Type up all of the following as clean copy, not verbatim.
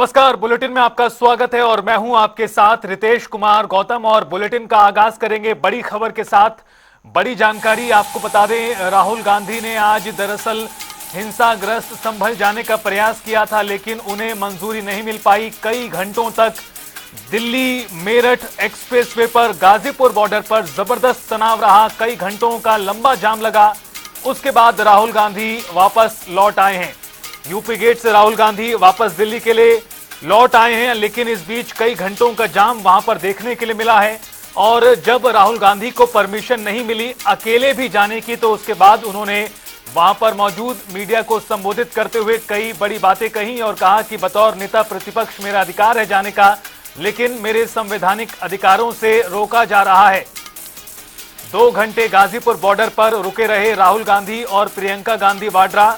नमस्कार, बुलेटिन में आपका स्वागत है और मैं हूं आपके साथ रितेश कुमार गौतम। और बुलेटिन का आगाज करेंगे बड़ी खबर के साथ। बड़ी जानकारी आपको बता दें, राहुल गांधी ने आज दरअसल हिंसाग्रस्त संभल जाने का प्रयास किया था, लेकिन उन्हें मंजूरी नहीं मिल पाई। कई घंटों तक दिल्ली मेरठ एक्सप्रेसवे पर गाजीपुर बॉर्डर पर जबरदस्त तनाव रहा। कई घंटों का लंबा जाम लगा। उसके बाद राहुल गांधी वापस लौट आए हैं। यूपी गेट से राहुल गांधी वापस दिल्ली के लिए लौट आए हैं, लेकिन इस बीच कई घंटों का जाम वहां पर देखने के लिए मिला है। और जब राहुल गांधी को परमिशन नहीं मिली अकेले भी जाने की, तो उसके बाद उन्होंने वहां पर मौजूद मीडिया को संबोधित करते हुए कई बड़ी बातें कही और कहा कि बतौर नेता प्रतिपक्ष मेरा अधिकार है जाने का, लेकिन मेरे संवैधानिक अधिकारों से रोका जा रहा है। 2 घंटे गाजीपुर बॉर्डर पर रुके रहे राहुल गांधी और प्रियंका गांधी वाड्रा,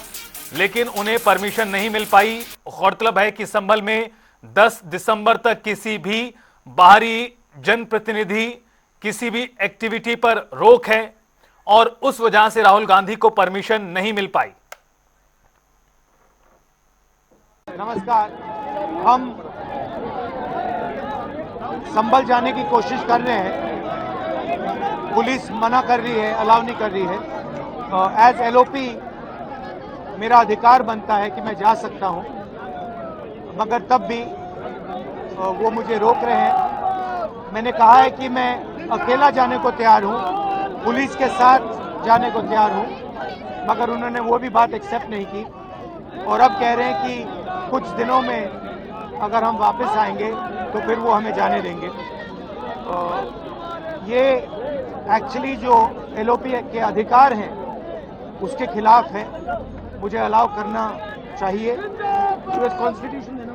लेकिन उन्हें परमिशन नहीं मिल पाई। गौरतलब है कि संभल में 10 दिसंबर तक किसी भी बाहरी जनप्रतिनिधि किसी भी एक्टिविटी पर रोक है और उस वजह से राहुल गांधी को परमिशन नहीं मिल पाई। नमस्कार, हम संभल जाने की कोशिश कर रहे हैं। पुलिस मना कर रही है, अलाउ नहीं कर रही है। एज एलओपी मेरा अधिकार बनता है कि मैं जा सकता हूं, मगर तब भी वो मुझे रोक रहे हैं। मैंने कहा है कि मैं अकेला जाने को तैयार हूं, पुलिस के साथ जाने को तैयार हूं, मगर उन्होंने वो भी बात एक्सेप्ट नहीं की। और अब कह रहे हैं कि कुछ दिनों में अगर हम वापस आएंगे तो फिर वो हमें जाने देंगे। ये एक्चुअली जो एलओपी के अधिकार हैं उसके खिलाफ है। मुझे अलाउ करना चाहिए। यूएस कॉन्स्टिट्यूशन है ना,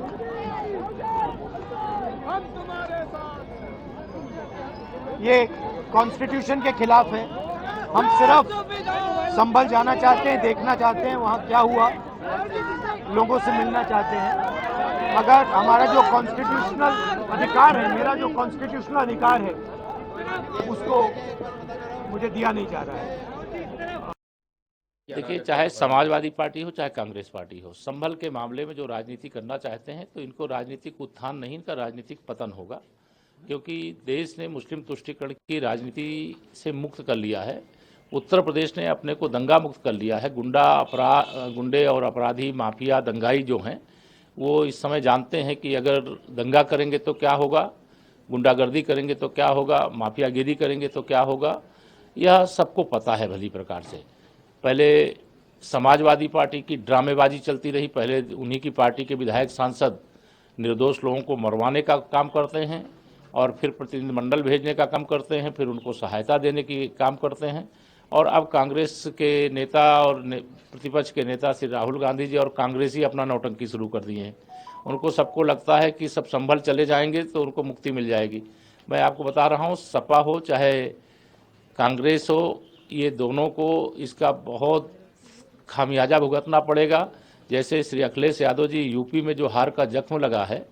ये कॉन्स्टिट्यूशन के खिलाफ है। हम सिर्फ संभल जाना चाहते हैं, देखना चाहते हैं वहाँ क्या हुआ, लोगों से मिलना चाहते हैं। मगर हमारा जो कॉन्स्टिट्यूशनल अधिकार है, मेरा जो कॉन्स्टिट्यूशनल अधिकार है, उसको मुझे दिया नहीं जा रहा है। देखिए, चाहे समाजवादी पार्टी हो चाहे कांग्रेस पार्टी हो, संभल के मामले में जो राजनीति करना चाहते हैं तो इनको राजनीतिक उत्थान नहीं, इनका राजनीतिक पतन होगा। क्योंकि देश ने मुस्लिम तुष्टीकरण की राजनीति से मुक्त कर लिया है। उत्तर प्रदेश ने अपने को दंगा मुक्त कर लिया है। गुंडे और अपराधी माफिया दंगाई जो हैं वो इस समय जानते हैं कि अगर दंगा करेंगे तो क्या होगा, गुंडागर्दी करेंगे तो क्या होगा, माफियागिरी करेंगे तो क्या होगा, यह सबको पता है भली प्रकार से। पहले समाजवादी पार्टी की ड्रामेबाजी चलती रही। पहले उन्हीं की पार्टी के विधायक सांसद निर्दोष लोगों को मरवाने का काम करते हैं और फिर प्रतिनिधिमंडल भेजने का काम करते हैं, फिर उनको सहायता देने की काम करते हैं। और अब कांग्रेस के नेता और प्रतिपक्ष के नेता श्री राहुल गांधी जी और कांग्रेस ही अपना नौटंकी शुरू कर दिए हैं। उनको सबको लगता है कि सब संभल चले जाएंगे तो उनको मुक्ति मिल जाएगी। मैं आपको बता रहा हूँ, सपा हो चाहे कांग्रेस हो, ये दोनों को इसका बहुत खामियाजा भुगतना पड़ेगा। जैसे श्री अखिलेश यादव जी यूपी में जो हार का जख्म लगा है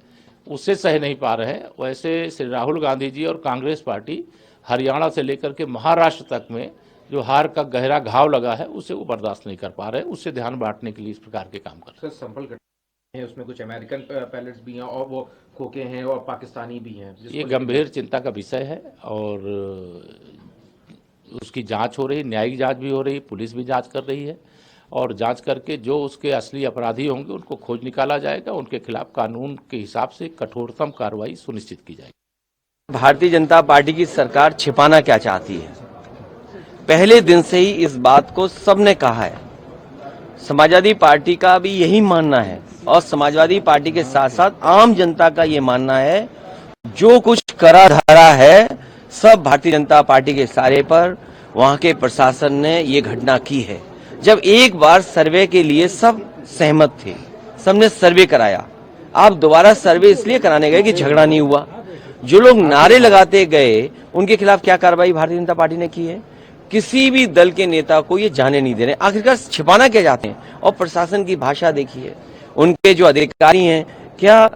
उससे सह नहीं पा रहे हैं, वैसे श्री राहुल गांधी जी और कांग्रेस पार्टी हरियाणा से लेकर के महाराष्ट्र तक में जो हार का गहरा घाव लगा है उसे वो बर्दाश्त नहीं कर पा रहे। उससे ध्यान बांटने के लिए इस प्रकार के काम कर रहे हैं। संभल है, उसमें कुछ अमेरिकन पैलेट्स भी हैं और वो खोखे हैं और पाकिस्तानी भी हैं। ये गंभीर चिंता का विषय है और उसकी जांच हो रही, न्यायिक जांच भी हो रही, पुलिस भी जांच कर रही है और जांच करके जो उसके असली अपराधी होंगे उनको खोज निकाला जाएगा। उनके खिलाफ कानून के हिसाब से कठोरतम कार्रवाई सुनिश्चित की जाएगी। भारतीय जनता पार्टी की सरकार छिपाना क्या चाहती है? पहले दिन से ही इस बात को सबने कहा है। समाजवादी पार्टी का भी यही मानना है और समाजवादी पार्टी के साथ साथ आम जनता का ये मानना है, जो कुछ करा धरा है सब भारतीय जनता पार्टी के इशारे पर वहां के प्रशासन ने ये घटना की है। जब एक बार सर्वे के लिए सब सहमत थे, सबने सर्वे कराया, आप दोबारा सर्वे इसलिए कराने गए कि झगड़ा नहीं हुआ। जो लोग नारे लगाते गए उनके खिलाफ क्या कार्रवाई भारतीय जनता पार्टी ने की है? किसी भी दल के नेता को ये जाने नहीं दे रहे। आखिरकार छिपाना क्या चाहते हैं? और प्रशासन की भाषा देखिए, उनके जो अधिकारी हैं, क्या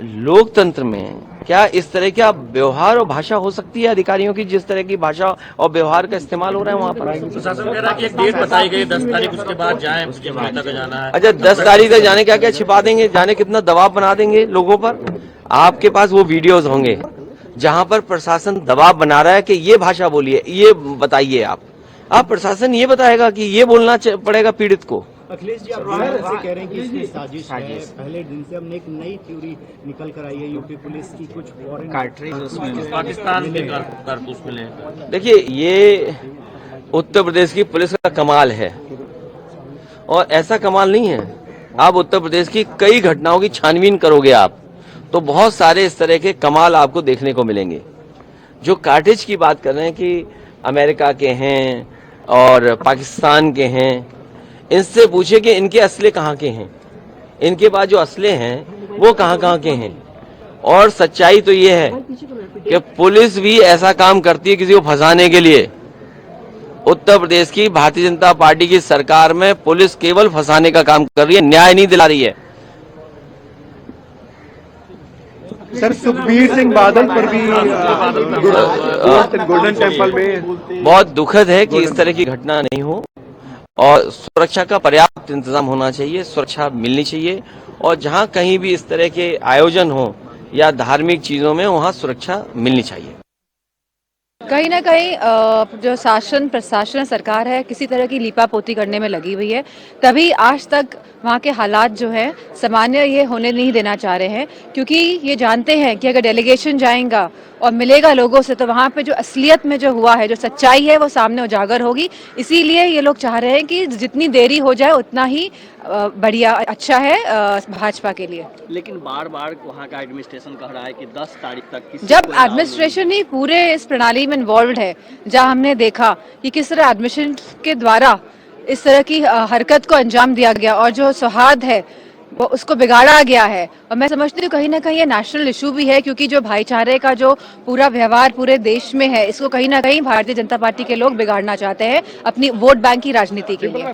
लोकतंत्र में क्या इस तरह का व्यवहार और भाषा हो सकती है अधिकारियों की, जिस तरह की भाषा और व्यवहार का इस्तेमाल हो रहा है वहाँ पर? प्रशासन कह रहा है कि एक डेट बताई गई 10 तारीख, उसके बाद जाएं, उसके बाद तक जाना है। अच्छा, 10 तारीख तक जाने क्या क्या छिपा देंगे, जाने कितना दबाव बना देंगे लोगों पर? आपके पास वो वीडियोस होंगे जहां पर प्रशासन दबाव बना रहा है कि ये भाषा बोलिए, ये बताइए। आप प्रशासन ये बताएगा कि ये बोलना पड़ेगा पीड़ित को? अखिलेश जी, आप बार से कह रहे हैं कि इसमें साजिश है। पहले दिन से हमने एक नई थ्योरी निकल कर आई है यूपी पुलिस की, कुछ फॉरेन पाकिस्तान के कारतूस मिले। देखिए, ये उत्तर प्रदेश की पुलिस का कमाल है और ऐसा कमाल नहीं है। आप उत्तर प्रदेश की कई घटनाओं की छानबीन करोगे आप तो बहुत सारे इस तरह के कमाल आपको देखने को मिलेंगे। जो कार्टेज की बात कर रहे हैं कि अमेरिका के हैं और पाकिस्तान के हैं, इनसे पूछे कि इनके असले कहाँ के हैं, इनके पास जो असले हैं वो कहाँ कहाँ के हैं। और सच्चाई तो ये है कि पुलिस भी ऐसा काम करती है किसी को फंसाने के लिए। उत्तर प्रदेश की भारतीय जनता पार्टी की सरकार में पुलिस केवल फंसाने का काम कर रही है, न्याय नहीं दिला रही है। सर, सुखबीर सिंह बादल पर भी गोल्डन टेम्पल में बहुत दुखद है कि इस तरह की घटना नहीं हो और सुरक्षा का पर्याप्त इंतजाम होना चाहिए, सुरक्षा मिलनी चाहिए और जहां कहीं भी इस तरह के आयोजन हो या धार्मिक चीजों में वहां सुरक्षा मिलनी चाहिए। कहीं ना कहीं जो शासन प्रशासन सरकार है किसी तरह की लीपापोती करने में लगी हुई है। कभी आज तक वहाँ के हालात जो है सामान्य ये होने नहीं देना चाह रहे हैं, क्योंकि ये जानते हैं कि अगर डेलीगेशन जाएगा और मिलेगा लोगों से तो वहाँ पे जो असलियत में जो हुआ है, जो सच्चाई है वो सामने उजागर होगी। इसीलिए ये लोग चाह रहे हैं कि जितनी देरी हो जाए उतना ही बढ़िया अच्छा है भाजपा के लिए। लेकिन बार बार वहाँ का एडमिनिस्ट्रेशन कह रहा है कि 10 तारीख तक किसी जब एडमिनिस्ट्रेशन ही पूरे इस प्रणाली में इन्वॉल्व है, जहां हमने देखा कि किस तरह एडमिशन के द्वारा इस तरह की हरकत को अंजाम दिया गया और जो सौहार्द है वो उसको बिगाड़ा गया है। और मैं समझती हूँ कहीं ना कहीं ये नेशनल इशू भी है, क्योंकि जो भाईचारे का जो पूरा व्यवहार पूरे देश में है, इसको कहीं ना कहीं भारतीय जनता पार्टी के लोग बिगाड़ना चाहते हैं अपनी वोट बैंक की राजनीति के लिए।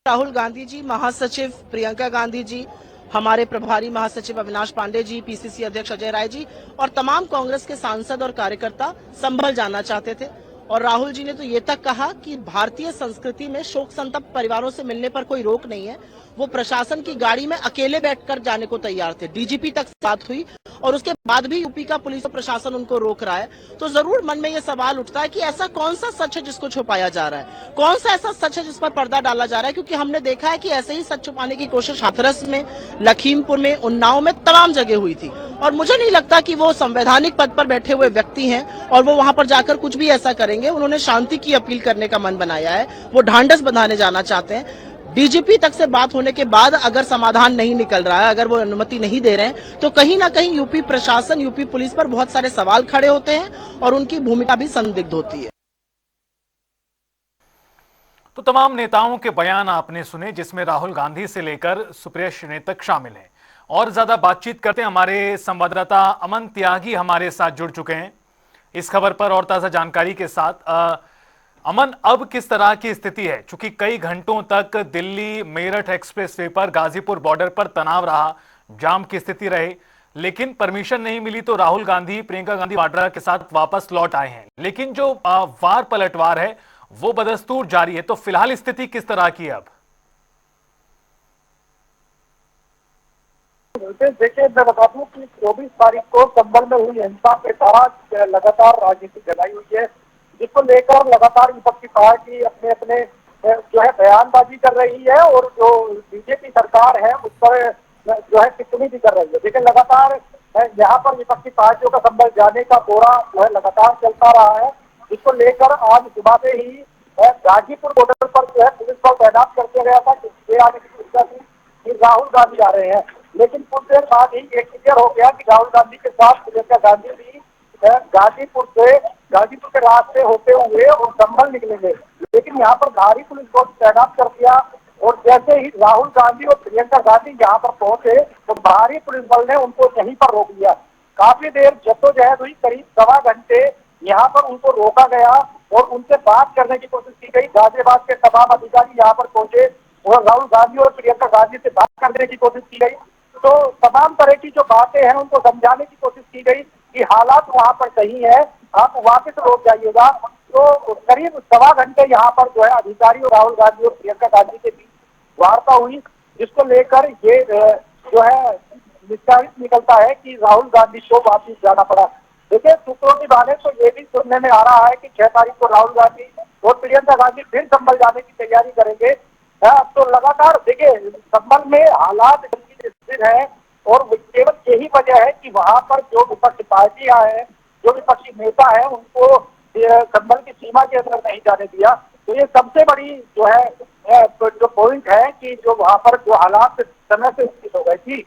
राहुल गांधी जी, महासचिव प्रियंका गांधी जी, हमारे प्रभारी महासचिव अविनाश पांडे जी, पीसीसी अध्यक्ष अजय राय जी और तमाम कांग्रेस के सांसद और कार्यकर्ता संभल जाना चाहते थे। और राहुल जी ने तो ये तक कहा कि भारतीय संस्कृति में शोक संतप्त परिवारों से मिलने पर कोई रोक नहीं है। वो प्रशासन की गाड़ी में अकेले बैठकर जाने को तैयार थे। डीजीपी तक बात हुई और उसके बाद भी यूपी का पुलिस और प्रशासन उनको रोक रहा है। तो जरूर मन में ये सवाल उठता है कि ऐसा कौन सा सच है जिसको छुपाया जा रहा है, कौन सा ऐसा सच है जिस पर पर्दा डाला जा रहा है। क्योंकि हमने देखा है कि ऐसे ही सच छुपाने की कोशिश हाथरस में, लखीमपुर में, उन्नाव में तमाम जगह हुई थी। और मुझे नहीं लगता कि वो संवैधानिक पद पर बैठे हुए व्यक्ति हैं और वो वहां पर जाकर कुछ भी ऐसा करेंगे। उन्होंने शांति की अपील करने का मन बनाया है, वो ढांढस बंधाने जाना चाहते हैं। डीजीपी तक से बात होने के बाद अगर समाधान नहीं निकल रहा है, अगर वो अनुमति नहीं दे रहे हैं, तो कहीं ना कहीं यूपी प्रशासन, यूपी पुलिस पर बहुत सारे सवाल खड़े होते हैं और उनकी भूमिका भी संदिग्ध होती है। तो तमाम नेताओं के बयान आपने सुने, जिसमें राहुल गांधी से लेकर सुप्रिया श्रीनेत तक शामिल हैं। और ज्यादा बातचीत करते हैं, हमारे संवाददाता अमन त्यागी हमारे साथ जुड़ चुके हैं इस खबर पर और ताजा जानकारी के साथ। अमन, अब किस तरह की स्थिति है? चूंकि कई घंटों तक दिल्ली मेरठ एक्सप्रेसवे पर गाजीपुर बॉर्डर पर तनाव रहा, जाम की स्थिति रहे, लेकिन परमिशन नहीं मिली तो राहुल गांधी प्रियंका गांधी वाड्रा के साथ वापस लौट आए हैं। लेकिन जो वार पलटवार है वो बदस्तूर जारी है। तो फिलहाल स्थिति किस तरह की है अब? देखिए, मैं बता दूं कि 24 तारीख को संभल में हुई हिंसा के दौरान लगातार राजनीति जलाई हुई है, जिसको लेकर लगातार विपक्षी पार्टी अपने अपने जो है बयानबाजी कर रही है और जो बीजेपी सरकार है उस पर जो है टिप्पणी भी कर रही है। लेकिन लगातार यहाँ पर विपक्षी पार्टियों का संभल जाने का दौरा जो है लगातार चलता रहा है, जिसको लेकर आज सुबह से ही गाजीपुर बॉर्डर पर जो है पुलिस बल तैनात कर दिया गया था कि आने की सूचना थी कि राहुल गांधी आ रहे हैं। लेकिन कुछ देर बाद ही एक क्लियर हो गया कि राहुल गांधी के साथ प्रियंका गांधी भी गाजीपुर के रास्ते होते हुए और संभल निकलेंगे। लेकिन यहाँ पर भारी पुलिस बल तैनात कर दिया और जैसे ही राहुल गांधी और प्रियंका गांधी यहाँ पर पहुंचे तो भारी पुलिस बल ने उनको यहीं पर रोक लिया। काफी देर जद्दोजहद हुई, करीब सवा घंटे यहाँ पर उनको रोका गया और उनसे बात करने की कोशिश की गई। गाजियाबाद के तमाम अधिकारी यहाँ पर पहुंचे राहुल गांधी और प्रियंका गांधी से बात करने की कोशिश की गई। तो तमाम तरह की जो बातें हैं उनको समझाने की कोशिश की गई कि हालात वहां पर सही है, आप वापस लौट जाइएगा। तो करीब 1.25 घंटे यहाँ पर जो है अधिकारी और राहुल गांधी और प्रियंका गांधी के बीच वार्ता हुई, जिसको लेकर ये जो है निष्कर्ष निकलता है कि राहुल गांधी को वापस जाना पड़ा। देखिए, सूत्रों की माने तो ये भी सुनने में आ रहा है कि 6 तारीख को राहुल गांधी और प्रियंका गांधी फिर संभल जाने की तैयारी करेंगे। तो लगातार देखिए, संभल में हालात स्थिर है और केवल यही वजह है कि वहां पर जो विपक्षी पार्टियां हैं, जो विपक्षी नेता है, उनको संभल की सीमा के अंदर नहीं जाने दिया। तो ये सबसे बड़ी जो है जो पॉइंट है कि जो वहां पर जो हालात समय से स्थित हो गए थी।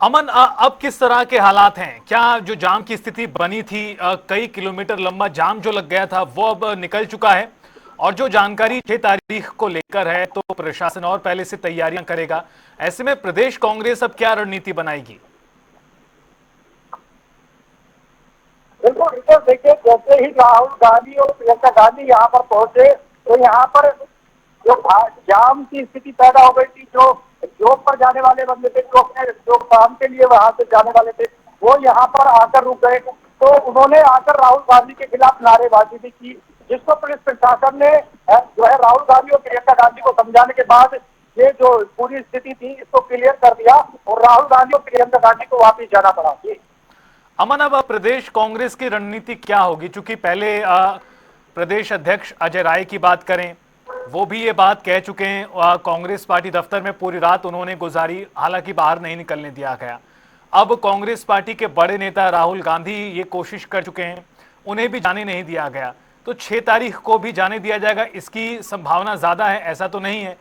अमन, अब किस तरह के हालात हैं? क्या जो जाम की स्थिति बनी थी, कई किलोमीटर लंबा जाम जो लग गया था, वो अब निकल चुका है? और जो जानकारी 6 तारीख को लेकर है, तो प्रशासन और पहले से तैयारियां करेगा। ऐसे में प्रदेश कांग्रेस अब क्या रणनीति बनाएगी? बिल्कुल, देखिए, जैसे ही राहुल गांधी और प्रियंका गांधी यहाँ पर पहुंचे तो यहाँ पर जो जाम की स्थिति पैदा हो गई थी, जो जॉब पर जाने वाले बंदे थे, जो अपने जो काम के लिए वहां से जाने वाले थे, वो यहाँ पर आकर रुक गए। तो उन्होंने आकर राहुल गांधी के खिलाफ नारेबाजी भी की, जिसको पुलिस प्रशासन ने जो है राहुल गांधी और प्रियंका गांधी को समझाने के बाद ये जो पूरी स्थिति थी इसको क्लियर कर दिया और राहुल गांधी और प्रियंका गांधी को वापिस जाना पड़ा। अमन, अब प्रदेश कांग्रेस की रणनीति क्या होगी? चूंकि पहले प्रदेश अध्यक्ष अजय राय की बात करें, वो भी ये बात कह चुके हैं, कांग्रेस पार्टी दफ्तर में पूरी रात उन्होंने गुजारी, हालांकि बाहर नहीं निकलने दिया गया। अब कांग्रेस पार्टी के बड़े नेता राहुल गांधी ये कोशिश कर चुके हैं, उन्हें भी जाने नहीं दिया गया। तो 6 तारीख को भी जाने दिया जाएगा, इसकी संभावना ज्यादा है, ऐसा तो नहीं है।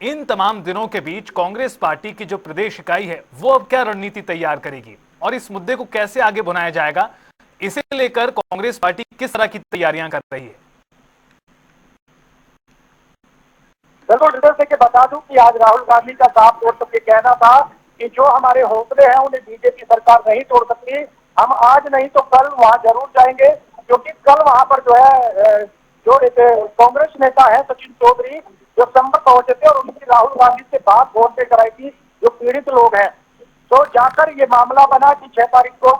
इन तमाम दिनों के बीच कांग्रेस पार्टी की जो प्रदेश इकाई है, वो अब क्या रणनीति तैयार करेगी और इस मुद्दे को कैसे आगे बढ़ाया जाएगा, इसे लेकर कांग्रेस पार्टी किस तरह की तैयारियां कर रही है? बिल्कुल, जैसे कि बता दूं कि आज राहुल गांधी का साफ तौर पर कहना था कि जो हमारे हौसले हैं उन्हें बीजेपी सरकार नहीं तोड़ सकती। हम आज नहीं तो कल वहां जरूर जाएंगे, क्योंकि कल वहां पर जो है जो कांग्रेस नेता है सचिन चौधरी, जो संभल पहुंचे थे और उनकी राहुल गांधी से बात फोन पे कराई थी, जो पीड़ित लोग हैं। तो जाकर ये मामला बना कि 6 तारीख को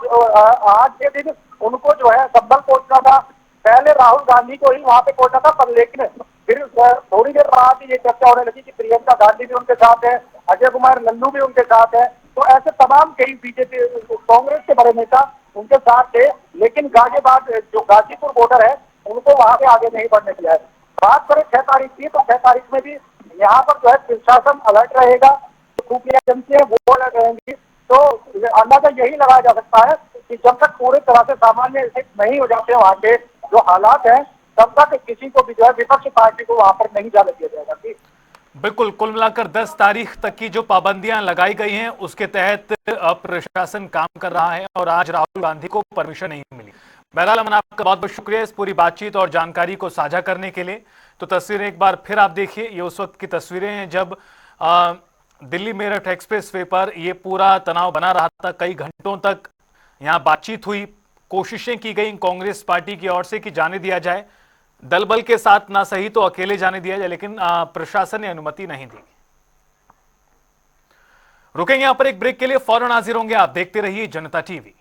आज के दिन उनको जो है संभल पहुंचना था। पहले राहुल गांधी को ही वहां पे पहुंचना था, पर लेकिन फिर थोड़ी देर बाद ये चर्चा होने लगी कि प्रियंका गांधी भी उनके साथ है, अजय कुमार लल्लू भी उनके साथ है। तो ऐसे तमाम कई बीजेपी कांग्रेस के बड़े नेता उनके साथ थे, लेकिन गाजियाबाद जो गाजीपुर बॉर्डर है उनको वहां पे आगे नहीं बढ़ने दिया है। बात करें 6 तारीख की, तो 6 तारीख में भी यहाँ पर जो है प्रशासन अलर्ट रहेगा, खुफिया एजेंसियां वो अलर्ट रहेंगी। तो अंदाजा यही लगाया जा सकता है कि जब तक पूरी तरह से सामान्य नहीं हो जाते वहां के जो हालात हैं, तब तक किसी को भी जो है विपक्षी पार्टी को वहां पर नहीं जाने दिया जाएगा। बिल्कुल, कुल मिलाकर 10 तारीख तक की जो पाबंदियां लगाई गई हैं उसके तहत प्रशासन काम कर रहा है और आज राहुल गांधी को परमिशन नहीं मिली। बहरहाल अमन, आपका बहुत बहुत शुक्रिया इस पूरी बातचीत और जानकारी को साझा करने के लिए। तो तस्वीरें एक बार फिर आप देखिए, ये उस वक्त की तस्वीरें हैं जब दिल्ली मेरठ एक्सप्रेस वे पर ये पूरा तनाव बना रहा था। कई घंटों तक यहाँ बातचीत हुई, कोशिशें की गई कांग्रेस पार्टी की ओर से कि जाने दिया जाए, दल बल के साथ ना सही तो अकेले जाने दिया जाए, लेकिन प्रशासन ने अनुमति नहीं दी। रुकेंगे यहां पर एक ब्रेक के लिए, फौरन हाजिर होंगे। आप देखते रहिए जनता टीवी।